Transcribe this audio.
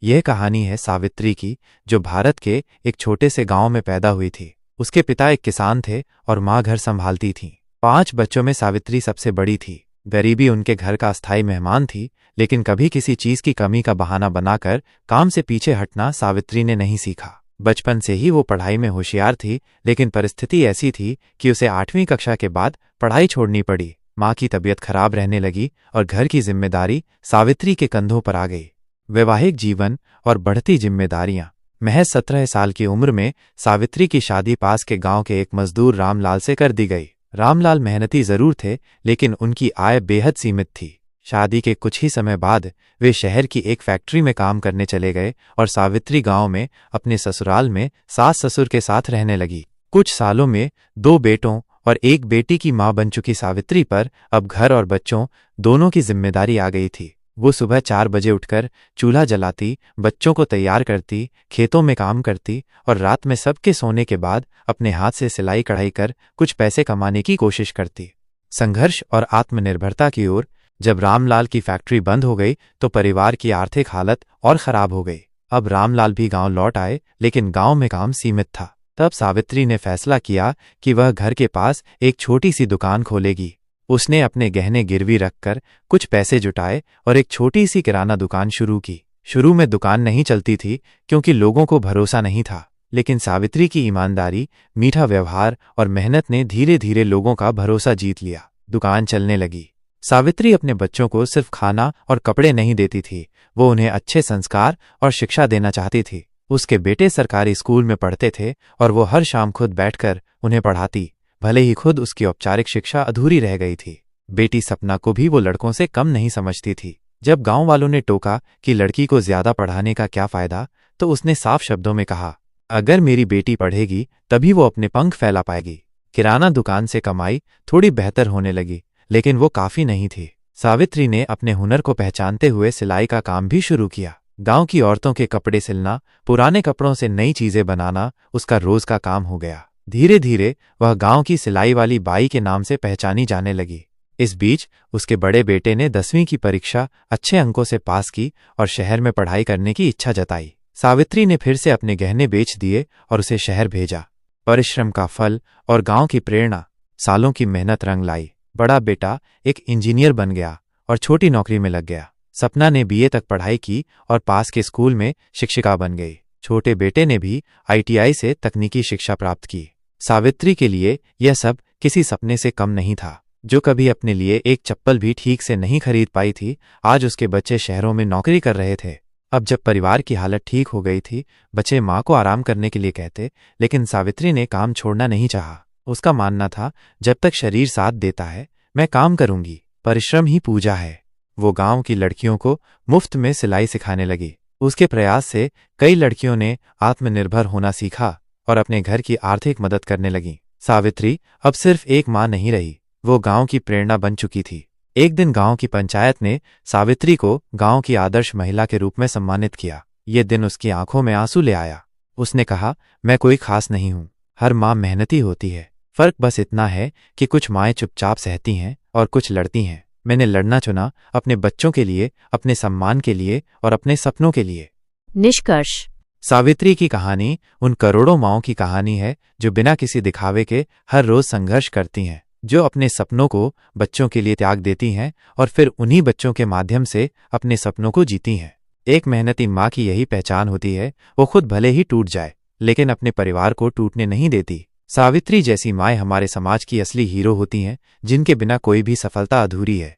यह कहानी है सावित्री की, जो भारत के एक छोटे से गांव में पैदा हुई थी। उसके पिता एक किसान थे और माँ घर संभालती थीं। 5 बच्चों में सावित्री सबसे बड़ी थी। गरीबी उनके घर का अस्थायी मेहमान थी, लेकिन कभी किसी चीज की कमी का बहाना बनाकर काम से पीछे हटना सावित्री ने नहीं सीखा। बचपन से ही वो पढ़ाई में होशियार थी, लेकिन परिस्थिति ऐसी थी कि उसे 8वीं कक्षा के बाद पढ़ाई छोड़नी पड़ी। माँ की तबीयत खराब रहने लगी और घर की जिम्मेदारी सावित्री के कंधों पर आ गई। वैवाहिक जीवन और बढ़ती जिम्मेदारियां। महज 17 साल की उम्र में सावित्री की शादी पास के गांव के एक मजदूर रामलाल से कर दी गई। रामलाल मेहनती जरूर थे, लेकिन उनकी आय बेहद सीमित थी। शादी के कुछ ही समय बाद वे शहर की एक फैक्ट्री में काम करने चले गए और सावित्री गांव में अपने ससुराल में सास ससुर के साथ रहने लगी। कुछ सालों में 2 बेटों और 1 बेटी की मां बन चुकी सावित्री पर अब घर और बच्चों दोनों की जिम्मेदारी आ गई थी। वो सुबह 4 बजे उठकर चूल्हा जलाती, बच्चों को तैयार करती, खेतों में काम करती और रात में सबके सोने के बाद अपने हाथ से सिलाई कढ़ाई कर कुछ पैसे कमाने की कोशिश करती। संघर्ष और आत्मनिर्भरता की ओर। जब रामलाल की फैक्ट्री बंद हो गई तो परिवार की आर्थिक हालत और खराब हो गई। अब रामलाल भी गांव लौट आए, लेकिन गांव में काम सीमित था। तब सावित्री ने फैसला किया कि वह घर के पास एक छोटी सी दुकान खोलेगी। उसने अपने गहने गिरवी रखकर कुछ पैसे जुटाए और एक छोटी सी किराना दुकान शुरू की। शुरू में दुकान नहीं चलती थी क्योंकि लोगों को भरोसा नहीं था, लेकिन सावित्री की ईमानदारी, मीठा व्यवहार और मेहनत ने धीरे धीरे लोगों का भरोसा जीत लिया। दुकान चलने लगी। सावित्री अपने बच्चों को सिर्फ खाना और कपड़े नहीं देती थी, वो उन्हें अच्छे संस्कार और शिक्षा देना चाहती थी। उसके बेटे सरकारी स्कूल में पढ़ते थे और वो हर शाम खुद बैठकर उन्हें पढ़ाती, भले ही खुद उसकी औपचारिक शिक्षा अधूरी रह गई थी। बेटी सपना को भी वो लड़कों से कम नहीं समझती थी। जब गांव वालों ने टोका कि लड़की को ज्यादा पढ़ाने का क्या फायदा, तो उसने साफ शब्दों में कहा, अगर मेरी बेटी पढ़ेगी तभी वो अपने पंख फैला पाएगी। किराना दुकान से कमाई थोड़ी बेहतर होने लगी, लेकिन वो काफी नहीं थी। सावित्री ने अपने हुनर को पहचानते हुए सिलाई का काम भी शुरू किया। गांव की औरतों के कपड़े सिलना, पुराने कपड़ों से नई चीजें बनाना उसका रोज का काम हो गया। धीरे धीरे वह गांव की सिलाई वाली बाई के नाम से पहचानी जाने लगी। इस बीच उसके बड़े बेटे ने 10वीं की परीक्षा अच्छे अंकों से पास की और शहर में पढ़ाई करने की इच्छा जताई। सावित्री ने फिर से अपने गहने बेच दिए और उसे शहर भेजा। परिश्रम का फल और गांव की प्रेरणा, सालों की मेहनत रंग लाई। बड़ा बेटा एक इंजीनियर बन गया और छोटी नौकरी में लग गया। सपना ने BA तक पढ़ाई की और पास के स्कूल में शिक्षिका बन गई। छोटे बेटे ने भी ITI से तकनीकी शिक्षा प्राप्त की। सावित्री के लिए यह सब किसी सपने से कम नहीं था। जो कभी अपने लिए एक चप्पल भी ठीक से नहीं खरीद पाई थी, आज उसके बच्चे शहरों में नौकरी कर रहे थे। अब जब परिवार की हालत ठीक हो गई थी, बच्चे माँ को आराम करने के लिए कहते, लेकिन सावित्री ने काम छोड़ना नहीं चाहा। उसका मानना था, जब तक शरीर साथ देता है मैं काम करूंगी। परिश्रम ही पूजा है। वो गांव की लड़कियों को मुफ्त में सिलाई सिखाने लगी। उसके प्रयास से कई लड़कियों ने आत्मनिर्भर होना सीखा और अपने घर की आर्थिक मदद करने लगी। सावित्री अब सिर्फ एक माँ नहीं रही, वो गांव की प्रेरणा बन चुकी थी। एक दिन गांव की पंचायत ने सावित्री को गांव की आदर्श महिला के रूप में सम्मानित किया। ये दिन उसकी आंखों में आंसू ले आया। उसने कहा, मैं कोई खास नहीं हूँ, हर माँ मेहनती होती है। फर्क बस इतना है कि कुछ माएँ चुपचाप सहती हैं और कुछ लड़ती हैं। मैंने लड़ना चुना, अपने बच्चों के लिए, अपने सम्मान के लिए और अपने सपनों के लिए। निष्कर्ष। सावित्री की कहानी उन करोड़ों माँओं की कहानी है जो बिना किसी दिखावे के हर रोज संघर्ष करती हैं, जो अपने सपनों को बच्चों के लिए त्याग देती हैं और फिर उन्हीं बच्चों के माध्यम से अपने सपनों को जीती हैं। एक मेहनती माँ की यही पहचान होती है, वो खुद भले ही टूट जाए, लेकिन अपने परिवार को टूटने नहीं देती। सावित्री जैसी माएँ हमारे समाज की असली हीरो होती हैं, जिनके बिना कोई भी सफलता अधूरी है।